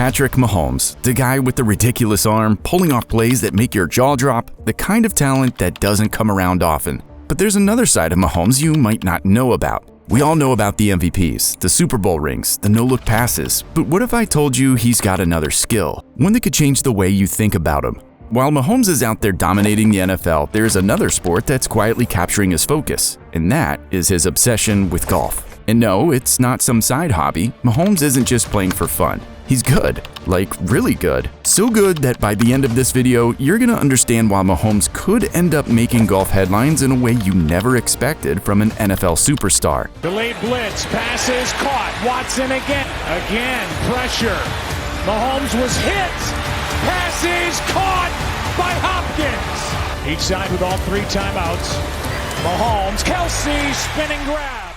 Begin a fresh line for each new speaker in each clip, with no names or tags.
Patrick Mahomes, the guy with the ridiculous arm, pulling off plays that make your jaw drop, the kind of talent that doesn't come around often. But there's another side of Mahomes you might not know about. We all know about the MVPs, the Super Bowl rings, the no-look passes, but what if I told you he's got another skill, one that could change the way you think about him? While Mahomes is out there dominating the NFL, there's another sport that's quietly capturing his focus, and that is his obsession with golf. And no, it's not some side hobby. Mahomes isn't just playing for fun. He's good, like really good. So good that by the end of this video, you're gonna understand why Mahomes could end up making golf headlines in a way you never expected from an NFL superstar.
Delayed blitz, passes caught, Watson again, pressure. Mahomes was hit, passes caught by Hopkins. Each side with all 3 timeouts. Mahomes, Kelsey, spinning grab.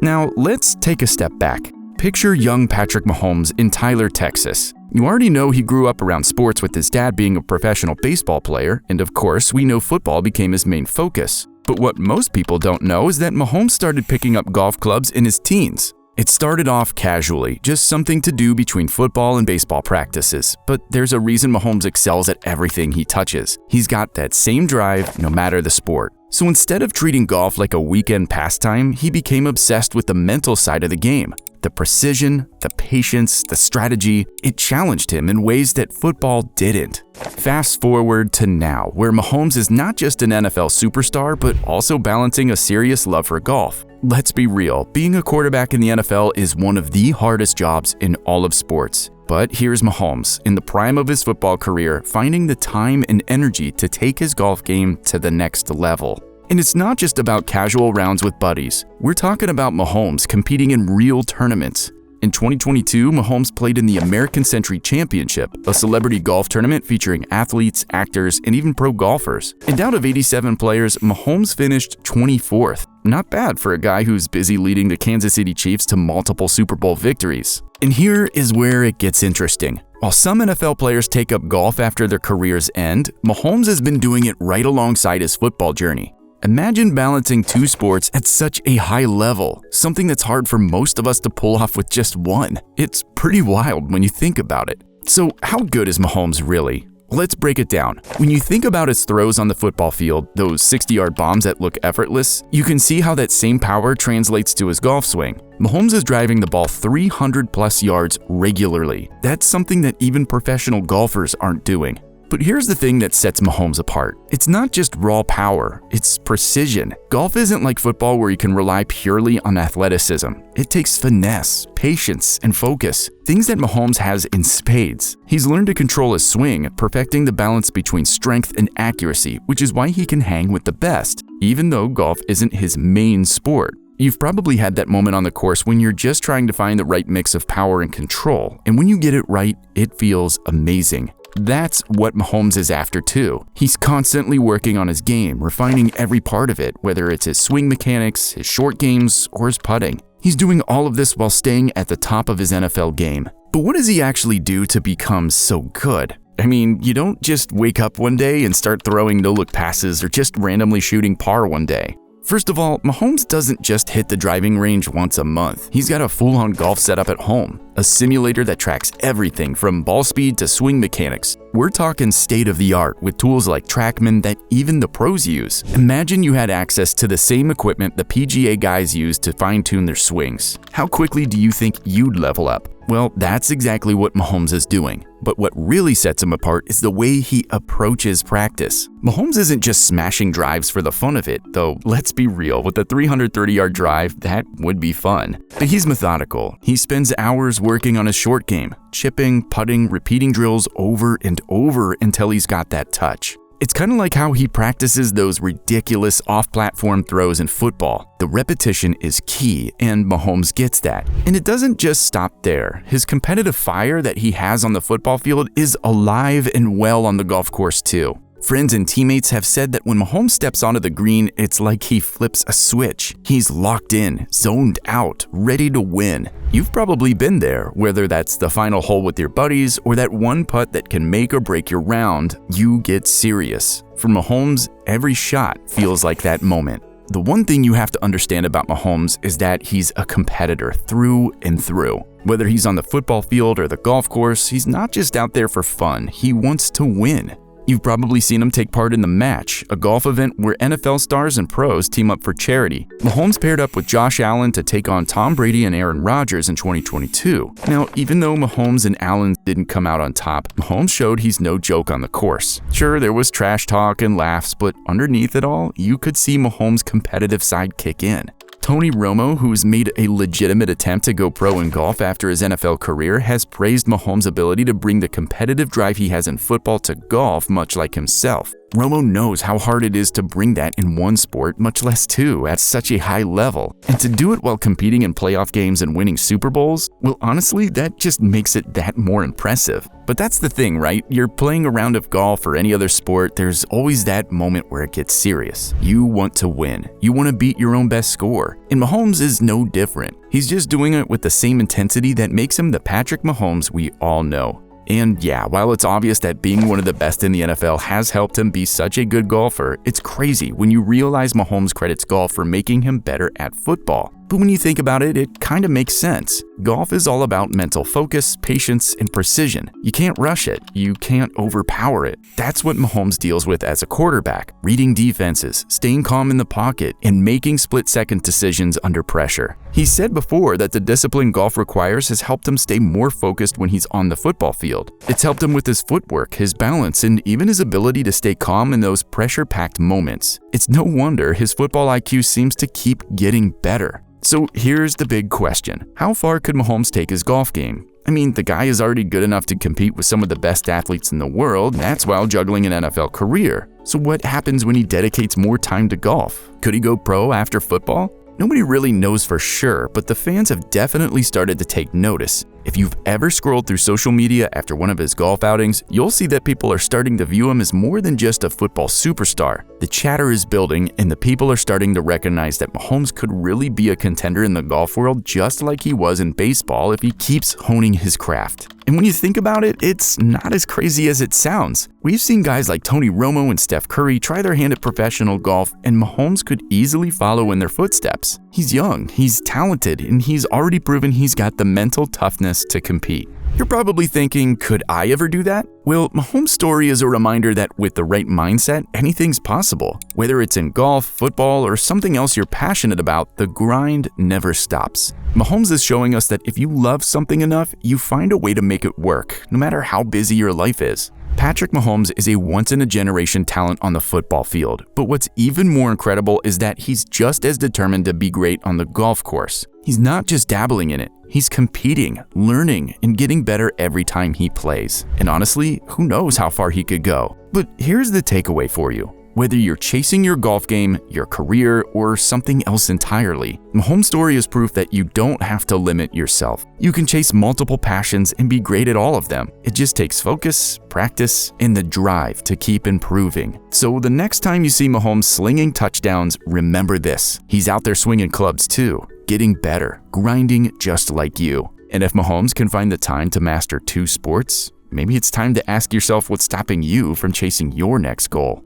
Now, let's take a step back. Picture young Patrick Mahomes in Tyler, Texas. You already know he grew up around sports with his dad being a professional baseball player, and of course, we know football became his main focus. But what most people don't know is that Mahomes started picking up golf clubs in his teens. It started off casually, just something to do between football and baseball practices. But there's a reason Mahomes excels at everything he touches. He's got that same drive no matter the sport. So instead of treating golf like a weekend pastime, he became obsessed with the mental side of the game. The precision, the patience, the strategy, it challenged him in ways that football didn't. Fast forward to now, where Mahomes is not just an NFL superstar, but also balancing a serious love for golf. Let's be real, being a quarterback in the NFL is one of the hardest jobs in all of sports. But here's Mahomes, in the prime of his football career, finding the time and energy to take his golf game to the next level. And it's not just about casual rounds with buddies. We're talking about Mahomes competing in real tournaments. In 2022, Mahomes played in the American Century Championship, a celebrity golf tournament featuring athletes, actors, and even pro golfers. And out of 87 players, Mahomes finished 24th. Not bad for a guy who's busy leading the Kansas City Chiefs to multiple Super Bowl victories. And here is where it gets interesting. While some NFL players take up golf after their careers end, Mahomes has been doing it right alongside his football journey. Imagine balancing 2 sports at such a high level, something that's hard for most of us to pull off with just one. It's pretty wild when you think about it. So how good is Mahomes really? Let's break it down. When you think about his throws on the football field, those 60-yard bombs that look effortless, you can see how that same power translates to his golf swing. Mahomes is driving the ball 300+ yards regularly. That's something that even professional golfers aren't doing. But here's the thing that sets Mahomes apart. It's not just raw power, it's precision. Golf isn't like football where you can rely purely on athleticism. It takes finesse, patience, and focus, things that Mahomes has in spades. He's learned to control his swing, perfecting the balance between strength and accuracy, which is why he can hang with the best, even though golf isn't his main sport. You've probably had that moment on the course when you're just trying to find the right mix of power and control, and when you get it right, it feels amazing. That's what Mahomes is after too. He's constantly working on his game, refining every part of it, whether it's his swing mechanics, his short games, or his putting. He's doing all of this while staying at the top of his NFL game. But what does he actually do to become so good? I mean, you don't just wake up one day and start throwing no-look passes or just randomly shooting par one day. First of all, Mahomes doesn't just hit the driving range once a month. He's got a full-on golf setup at home, a simulator that tracks everything from ball speed to swing mechanics. We're talking state-of-the-art with tools like TrackMan that even the pros use. Imagine you had access to the same equipment the PGA guys use to fine-tune their swings. How quickly do you think you'd level up? Well, that's exactly what Mahomes is doing. But what really sets him apart is the way he approaches practice. Mahomes isn't just smashing drives for the fun of it, though let's be real, with a 330-yard drive, that would be fun. But he's methodical. He spends hours working on his short game, chipping, putting, repeating drills over and over until he's got that touch. It's kind of like how he practices those ridiculous off-platform throws in football. The repetition is key, and Mahomes gets that. And it doesn't just stop there. His competitive fire that he has on the football field is alive and well on the golf course too. Friends and teammates have said that when Mahomes steps onto the green, it's like he flips a switch. He's locked in, zoned out, ready to win. You've probably been there, whether that's the final hole with your buddies or that one putt that can make or break your round. You get serious. For Mahomes, every shot feels like that moment. The one thing you have to understand about Mahomes is that he's a competitor through and through. Whether he's on the football field or the golf course, he's not just out there for fun, he wants to win. You've probably seen him take part in The Match, a golf event where NFL stars and pros team up for charity. Mahomes paired up with Josh Allen to take on Tom Brady and Aaron Rodgers in 2022. Now, even though Mahomes and Allen didn't come out on top, Mahomes showed he's no joke on the course. Sure, there was trash talk and laughs, but underneath it all, you could see Mahomes' competitive side kick in. Tony Romo, who's made a legitimate attempt to go pro in golf after his NFL career, has praised Mahomes' ability to bring the competitive drive he has in football to golf, much like himself. Romo knows how hard it is to bring that in one sport, much less two, at such a high level. And to do it while competing in playoff games and winning Super Bowls, well, honestly, that just makes it that more impressive. But that's the thing, right? You're playing a round of golf or any other sport, there's always that moment where it gets serious. You want to win. You want to beat your own best score. And Mahomes is no different. He's just doing it with the same intensity that makes him the Patrick Mahomes we all know. And yeah, while it's obvious that being one of the best in the NFL has helped him be such a good golfer, it's crazy when you realize Mahomes credits golf for making him better at football. But when you think about it, it kind of makes sense. Golf is all about mental focus, patience, and precision. You can't rush it. You can't overpower it. That's what Mahomes deals with as a quarterback, reading defenses, staying calm in the pocket, and making split-second decisions under pressure. He said before that the discipline golf requires has helped him stay more focused when he's on the football field. It's helped him with his footwork, his balance, and even his ability to stay calm in those pressure-packed moments. It's no wonder his football IQ seems to keep getting better. So here's the big question. How far could Mahomes take his golf game? I mean, the guy is already good enough to compete with some of the best athletes in the world, and that's while juggling an NFL career. So what happens when he dedicates more time to golf? Could he go pro after football? Nobody really knows for sure, but the fans have definitely started to take notice. If you've ever scrolled through social media after one of his golf outings, you'll see that people are starting to view him as more than just a football superstar. The chatter is building, and the people are starting to recognize that Mahomes could really be a contender in the golf world just like he was in baseball if he keeps honing his craft. And when you think about it, it's not as crazy as it sounds. We've seen guys like Tony Romo and Steph Curry try their hand at professional golf, and Mahomes could easily follow in their footsteps. He's young, he's talented, and he's already proven he's got the mental toughness to compete. You're probably thinking, could I ever do that? Well, Mahomes' story is a reminder that with the right mindset, anything's possible. Whether it's in golf, football, or something else you're passionate about, the grind never stops. Mahomes is showing us that if you love something enough, you find a way to make it work, no matter how busy your life is. Patrick Mahomes is a once-in-a-generation talent on the football field, but what's even more incredible is that he's just as determined to be great on the golf course. He's not just dabbling in it, he's competing, learning, and getting better every time he plays. And honestly, who knows how far he could go. But here's the takeaway for you. Whether you're chasing your golf game, your career, or something else entirely, Mahomes' story is proof that you don't have to limit yourself. You can chase multiple passions and be great at all of them. It just takes focus, practice, and the drive to keep improving. So the next time you see Mahomes slinging touchdowns, remember this. He's out there swinging clubs too, getting better, grinding just like you. And if Mahomes can find the time to master 2 sports, maybe it's time to ask yourself what's stopping you from chasing your next goal.